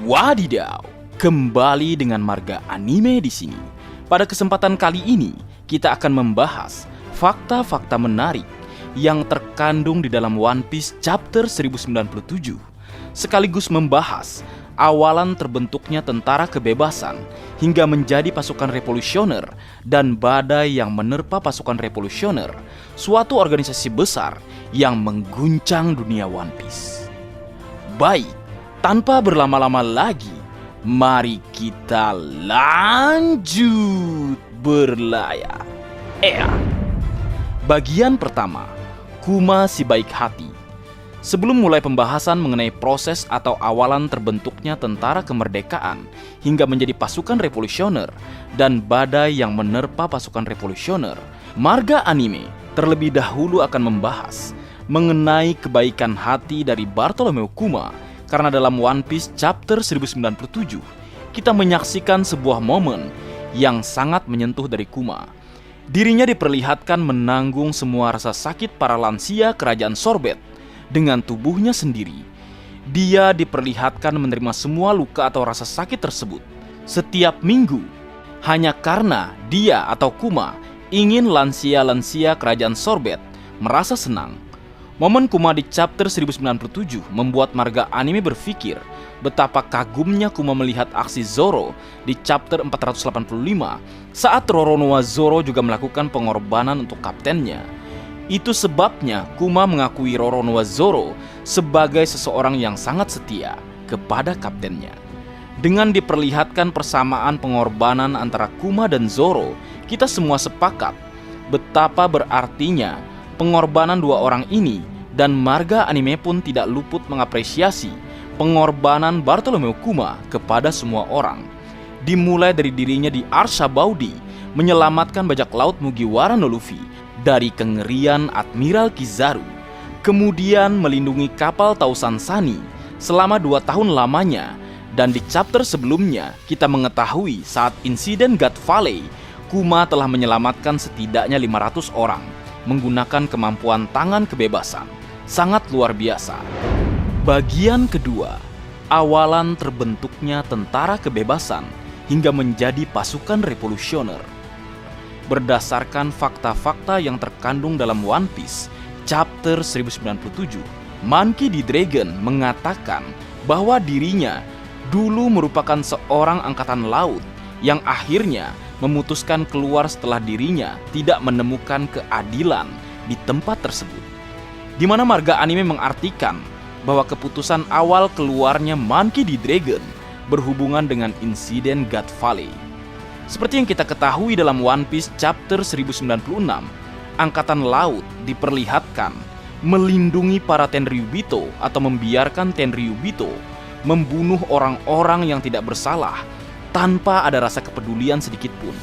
Wadidaw, kembali dengan Marga Anime di sini. Pada kesempatan kali ini, kita akan membahas fakta-fakta menarik yang terkandung di dalam One Piece Chapter 1097, sekaligus membahas awalan terbentuknya tentara kebebasan hingga menjadi pasukan revolusioner dan badai yang menerpa pasukan revolusioner, suatu organisasi besar yang mengguncang dunia One Piece. Baik, tanpa berlama-lama lagi, mari kita lanjut berlayar. Bagian pertama, Kuma si baik hati. Sebelum mulai pembahasan mengenai proses atau awalan terbentuknya tentara kemerdekaan hingga menjadi pasukan revolusioner dan badai yang menerpa pasukan revolusioner, Marga Anime terlebih dahulu akan membahas mengenai kebaikan hati dari Bartolomeu Kuma. Karena dalam One Piece Chapter 1097, kita menyaksikan sebuah momen yang sangat menyentuh dari Kuma. Dirinya diperlihatkan menanggung semua rasa sakit para lansia kerajaan Sorbet dengan tubuhnya sendiri. Dia diperlihatkan menerima semua luka atau rasa sakit tersebut setiap minggu, hanya karena dia atau Kuma ingin lansia-lansia kerajaan Sorbet merasa senang. Momen Kuma di chapter 1097 membuat Marga Anime berpikir betapa kagumnya Kuma melihat aksi Zoro di chapter 485 saat Roronoa Zoro juga melakukan pengorbanan untuk kaptennya. Itu sebabnya Kuma mengakui Roronoa Zoro sebagai seseorang yang sangat setia kepada kaptennya. Dengan diperlihatkan persamaan pengorbanan antara Kuma dan Zoro, kita semua sepakat betapa berartinya pengorbanan dua orang ini, dan Marga Anime pun tidak luput mengapresiasi pengorbanan Bartolomeu Kuma kepada semua orang. Dimulai dari dirinya di Arsha Baudi menyelamatkan bajak laut Mugiwara no Luffy dari kengerian Admiral Kizaru, kemudian melindungi kapal Tausan Sunny selama 2 tahun lamanya, dan di chapter sebelumnya kita mengetahui saat insiden God Valley, Kuma telah menyelamatkan setidaknya 500 orang menggunakan kemampuan tangan kebebasan. Sangat luar biasa. Bagian kedua, awalan terbentuknya tentara kebebasan hingga menjadi pasukan revolusioner. Berdasarkan fakta-fakta yang terkandung dalam One Piece Chapter 1097, Monkey D. Dragon mengatakan bahwa dirinya dulu merupakan seorang angkatan laut yang akhirnya memutuskan keluar setelah dirinya tidak menemukan keadilan di tempat tersebut. Di mana Marga Anime mengartikan bahwa keputusan awal keluarnya Monkey D. Dragon berhubungan dengan insiden God Valley. Seperti yang kita ketahui dalam One Piece Chapter 1096, angkatan laut diperlihatkan melindungi para Tenryubito atau membiarkan Tenryubito membunuh orang-orang yang tidak bersalah tanpa ada rasa kepedulian sedikit pun.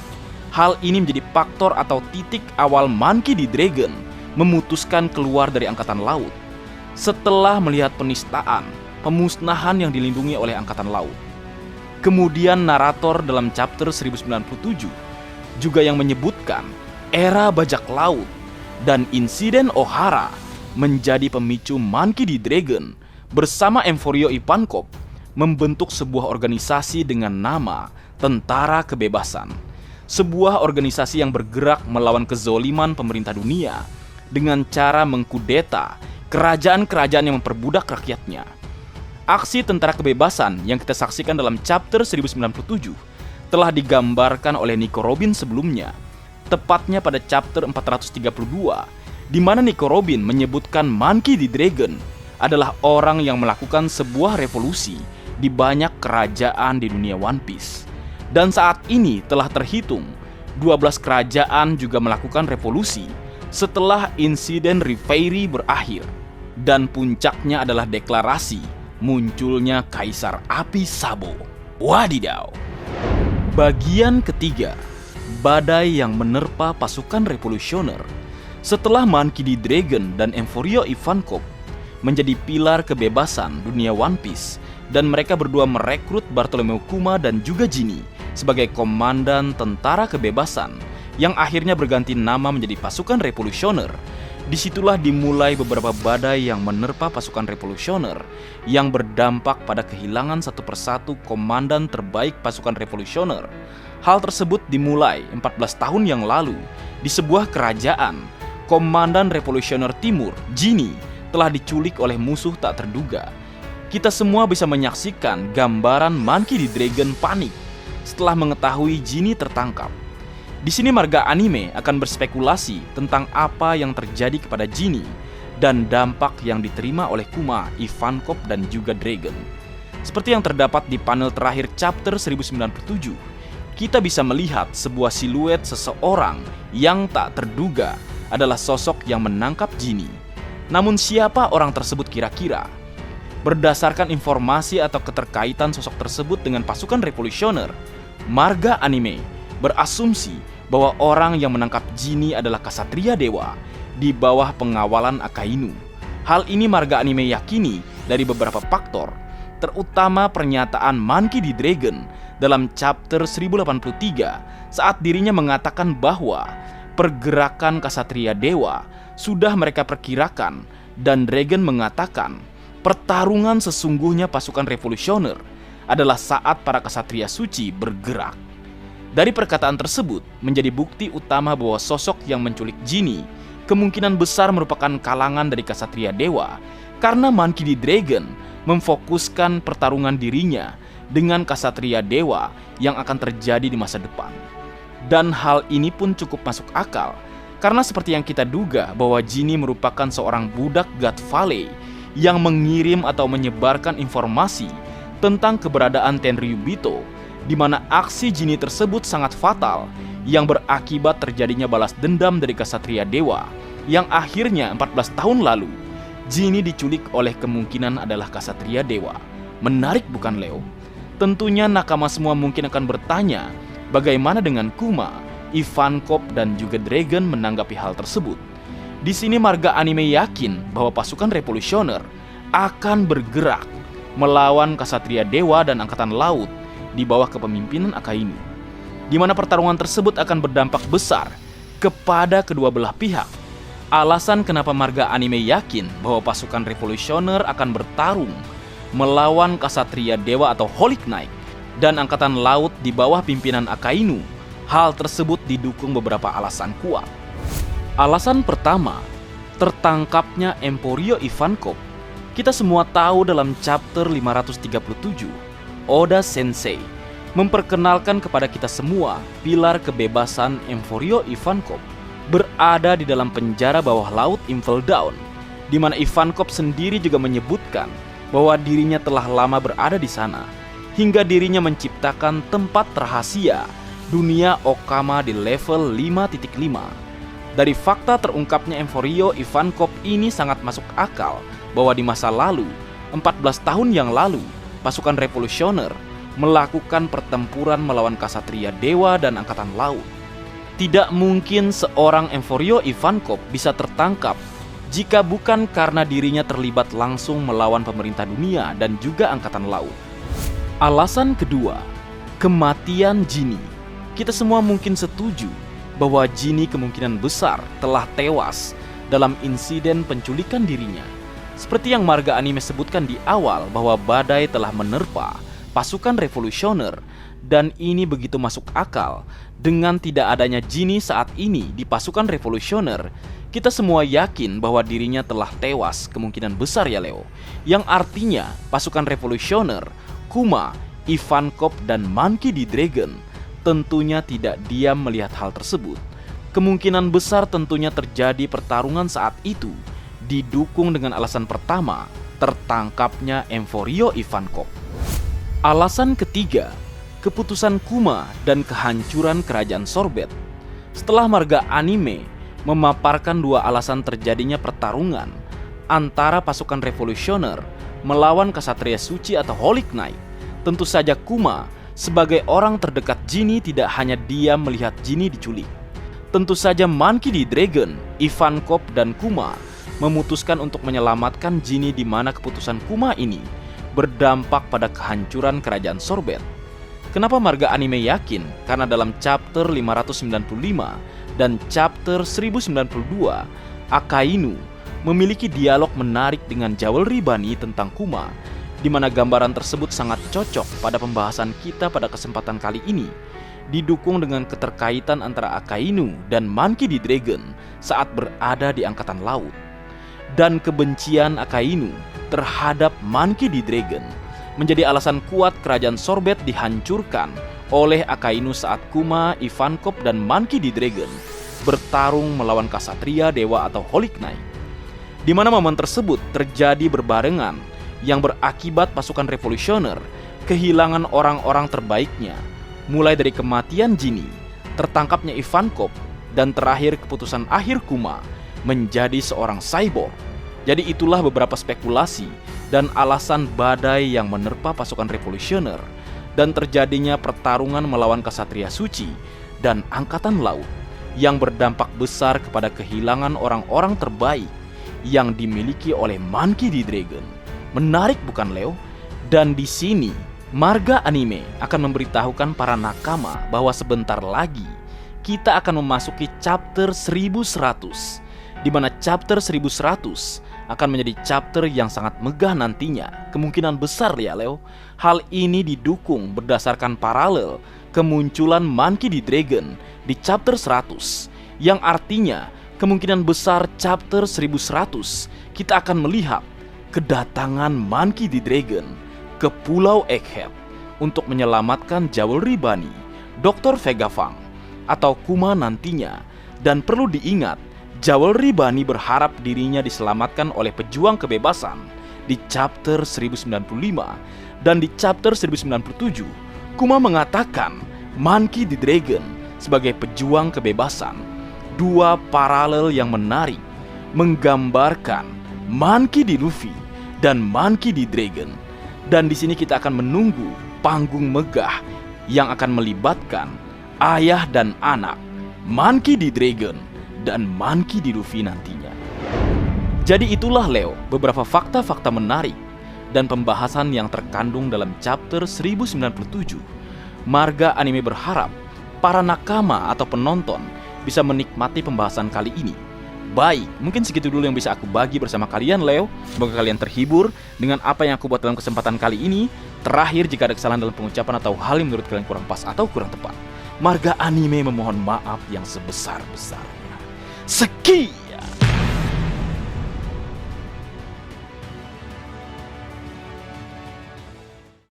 Hal ini menjadi faktor atau titik awal Monkey D. Dragon memutuskan keluar dari angkatan laut setelah melihat penistaan, pemusnahan yang dilindungi oleh angkatan laut. Kemudian narator dalam chapter 1097 juga yang menyebutkan era bajak laut dan insiden Ohara menjadi pemicu Monkey D. Dragon bersama Emforio Ivankov membentuk sebuah organisasi dengan nama Tentara Kebebasan. Sebuah organisasi yang bergerak melawan kezoliman pemerintah dunia dengan cara mengkudeta kerajaan-kerajaan yang memperbudak rakyatnya. Aksi Tentara Kebebasan yang kita saksikan dalam chapter 1097 telah digambarkan oleh Nico Robin sebelumnya, tepatnya pada chapter 432, di mana Nico Robin menyebutkan Monkey D. Dragon adalah orang yang melakukan sebuah revolusi di banyak kerajaan di dunia One Piece. Dan saat ini telah terhitung 12 kerajaan juga melakukan revolusi setelah insiden Reverie berakhir. Dan puncaknya adalah deklarasi munculnya Kaisar Api Sabo. Wadidaw. Bagian ketiga, badai yang menerpa pasukan revolusioner. Setelah Monkey D. Dragon dan Emforio Ivankov menjadi pilar kebebasan dunia One Piece, dan mereka berdua merekrut Bartolomeu Kuma dan juga Jinny sebagai komandan tentara kebebasan yang akhirnya berganti nama menjadi pasukan revolusioner. Disitulah dimulai beberapa badai yang menerpa pasukan revolusioner yang berdampak pada kehilangan satu persatu komandan terbaik pasukan revolusioner. Hal tersebut dimulai 14 tahun yang lalu di sebuah kerajaan. Komandan revolusioner timur, Jini, telah diculik oleh musuh tak terduga. Kita semua bisa menyaksikan gambaran Monkey D. Dragon panik setelah mengetahui Jini tertangkap. Di sini marga anime akan berspekulasi tentang apa yang terjadi kepada Jini dan dampak yang diterima oleh Kuma, Ivankov, dan juga Dragon. Seperti yang terdapat di panel terakhir chapter 1097, kita bisa melihat sebuah siluet seseorang yang tak terduga adalah sosok yang menangkap Jini. Namun siapa orang tersebut kira-kira? Berdasarkan informasi atau keterkaitan sosok tersebut dengan pasukan revolusioner, marga anime berasumsi bahwa orang yang menangkap Jini adalah Ksatria Dewa di bawah pengawalan Akainu. Hal ini marga anime yakini dari beberapa faktor, terutama pernyataan Monkey D. Dragon dalam chapter 1083 saat dirinya mengatakan bahwa pergerakan Ksatria Dewa sudah mereka perkirakan, dan Dragon mengatakan pertarungan sesungguhnya pasukan revolusioner adalah saat para Ksatria suci bergerak. Dari perkataan tersebut menjadi bukti utama bahwa sosok yang menculik Jini kemungkinan besar merupakan kalangan dari Ksatria Dewa, karena Monkey D. Dragon memfokuskan pertarungan dirinya dengan Ksatria Dewa yang akan terjadi di masa depan. Dan hal ini pun cukup masuk akal, karena seperti yang kita duga bahwa Jini merupakan seorang budak God Valley yang mengirim atau menyebarkan informasi tentang keberadaan Tenryubito, di mana aksi Jini tersebut sangat fatal yang berakibat terjadinya balas dendam dari Ksatria Dewa yang akhirnya 14 tahun lalu Jini diculik oleh kemungkinan adalah Ksatria Dewa. Menarik bukan, Leo? Tentunya nakama semua mungkin akan bertanya bagaimana dengan Kuma, Ivankov, dan juga Dragon menanggapi hal tersebut. Di sini marga anime yakin bahwa pasukan revolusioner akan bergerak melawan Ksatria Dewa dan Angkatan Laut di bawah kepemimpinan Akainu, di mana pertarungan tersebut akan berdampak besar kepada kedua belah pihak. Alasan kenapa marga anime yakin bahwa pasukan revolusioner akan bertarung melawan Ksatria Dewa atau Holy Knight dan Angkatan Laut di bawah pimpinan Akainu, hal tersebut didukung beberapa alasan kuat. Alasan pertama, tertangkapnya Emporio Ivankov. Kita semua tahu dalam chapter 537, Oda Sensei memperkenalkan kepada kita semua pilar kebebasan Emporio Ivankov berada di dalam penjara bawah laut Impel Down, di mana Ivankov sendiri juga menyebutkan bahwa dirinya telah lama berada di sana, hingga dirinya menciptakan tempat rahasia dunia Okama di level 5.5. Dari fakta terungkapnya Emporio Ivankov ini sangat masuk akal bahwa di masa lalu, 14 tahun yang lalu, pasukan revolusioner melakukan pertempuran melawan Ksatria Dewa dan Angkatan Laut. Tidak mungkin seorang Emporio Ivankov bisa tertangkap jika bukan karena dirinya terlibat langsung melawan pemerintah dunia dan juga Angkatan Laut. Alasan kedua, kematian Jini. Kita semua mungkin setuju bahwa Jini kemungkinan besar telah tewas dalam insiden penculikan dirinya. Seperti yang marga anime sebutkan di awal bahwa badai telah menerpa pasukan revolusioner, dan ini begitu masuk akal dengan tidak adanya Jini saat ini di pasukan revolusioner. Kita semua yakin bahwa dirinya telah tewas kemungkinan besar, ya Leo, yang artinya pasukan revolusioner, Kuma, Ivankov, dan Monkey D. Dragon tentunya tidak diam melihat hal tersebut. Kemungkinan besar tentunya terjadi pertarungan saat itu, didukung dengan alasan pertama, tertangkapnya Emporio Ivankov. Alasan ketiga, keputusan Kuma dan kehancuran kerajaan Sorbet. Setelah marga anime memaparkan dua alasan terjadinya pertarungan antara pasukan revolusioner melawan Ksatria Suci atau Holy Knight, tentu saja Kuma sebagai orang terdekat Jini tidak hanya diam melihat Jini diculik. Tentu saja Monkey D. Dragon, Ivankov, dan Kuma memutuskan untuk menyelamatkan Jini, di mana keputusan Kuma ini berdampak pada kehancuran kerajaan Sorbet. Kenapa marga anime yakin? Karena dalam chapter 595 dan chapter 1092 Akainu memiliki dialog menarik dengan Jewelry Bunny tentang Kuma, di mana gambaran tersebut sangat cocok pada pembahasan kita pada kesempatan kali ini, didukung dengan keterkaitan antara Akainu dan Monkey D. Dragon saat berada di angkatan laut. Dan kebencian Akainu terhadap Monkey D. Dragon menjadi alasan kuat kerajaan Sorbet dihancurkan oleh Akainu saat Kuma, Ivankov, dan Monkey D. Dragon bertarung melawan Ksatria Dewa atau Holy Knight, di mana momen tersebut terjadi berbarengan yang berakibat pasukan revolusioner kehilangan orang-orang terbaiknya, mulai dari kematian Jinny, tertangkapnya Ivankov, dan terakhir keputusan akhir Kuma menjadi seorang cyborg. Jadi itulah beberapa spekulasi dan alasan badai yang menerpa pasukan revolusioner dan terjadinya pertarungan melawan Ksatria Suci dan Angkatan Laut yang berdampak besar kepada kehilangan orang-orang terbaik yang dimiliki oleh Monkey D. Dragon. Menarik bukan, Leo? Dan di sini marga anime akan memberitahukan para nakama bahwa sebentar lagi kita akan memasuki chapter 1100, di mana chapter 1100 akan menjadi chapter yang sangat megah nantinya. Kemungkinan besar ya, Leo. Hal ini didukung berdasarkan paralel kemunculan Monkey D. Dragon di chapter 100, yang artinya kemungkinan besar chapter 1100 kita akan melihat kedatangan Monkey D. Dragon ke Pulau Egghead untuk menyelamatkan Jewelry Bunny, Dr. Vegapunk, atau Kuma nantinya. Dan perlu diingat, Jewelry Bunny berharap dirinya diselamatkan oleh pejuang kebebasan di chapter 1095, dan di chapter 1097 Kuma mengatakan Monkey D. Dragon sebagai pejuang kebebasan. Dua paralel yang menarik menggambarkan Monkey D. Luffy dan Monkey D. Dragon. Dan di sini kita akan menunggu panggung megah yang akan melibatkan ayah dan anak, Monkey D. Dragon dan Monkey D. Luffy nantinya. Jadi itulah, Leo, beberapa fakta-fakta menarik dan pembahasan yang terkandung dalam chapter 1097. Marga Anime berharap para nakama atau penonton bisa menikmati pembahasan kali ini. Baik, mungkin segitu dulu yang bisa aku bagi bersama kalian, Leo. Semoga kalian terhibur dengan apa yang aku buat dalam kesempatan kali ini. Terakhir, jika ada kesalahan dalam pengucapan atau hal yang menurut kalian kurang pas atau kurang tepat, Marga Anime memohon maaf yang sebesar-besarnya. Sekian.